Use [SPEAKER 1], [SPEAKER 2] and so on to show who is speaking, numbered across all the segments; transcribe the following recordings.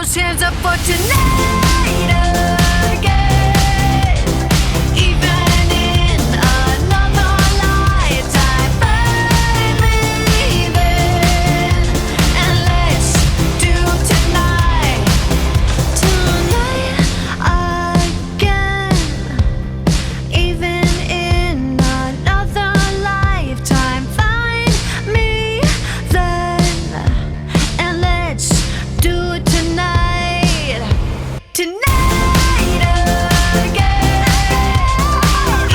[SPEAKER 1] those hands up for tonight again. Even in another lifetime, find me then, and let's do tonight again. Even in another lifetime, find me then, and let's do it tonight again.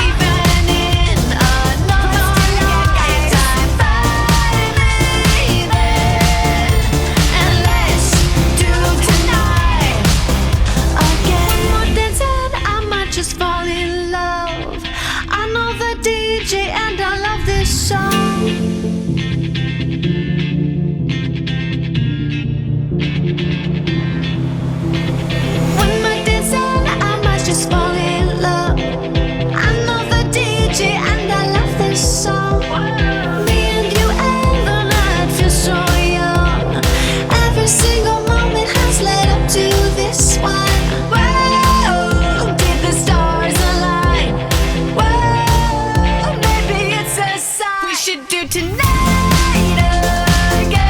[SPEAKER 1] Even in another lifetime, find me then, and let's do tonight again. One more dance and I might just fall in love. I know the DJ and I love this song. One more dance and I might just fall in love. I know the DJ and I love this song. Me and you and the night feel so young. Every single moment has led up to this one. Whoa, did the stars align? Whoa, maybe it's a sign. We should do tonight again.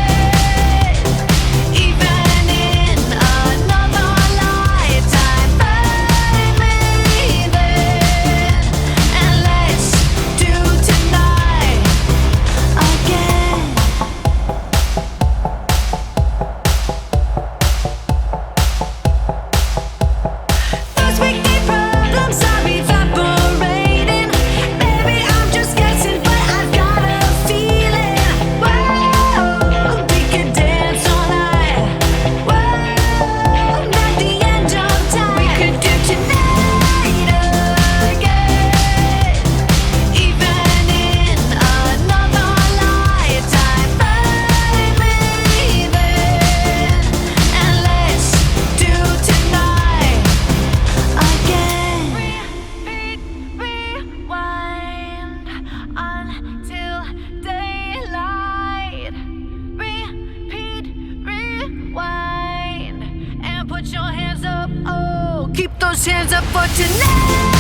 [SPEAKER 1] Even in another lifetime, find me then, and let's do tonight again. Those weekday problems are evaporating. Baby, I'm just guessing, but I've got a feeling. Whoa, we could dance all night. Whoa, not the end of time. We could do tonight again. Even in another lifetime, find me then, and let's do tonight again. Repeat, rewind until daylight. Repeat, rewind, and put your hands up. Oh, keep those hands up for tonight.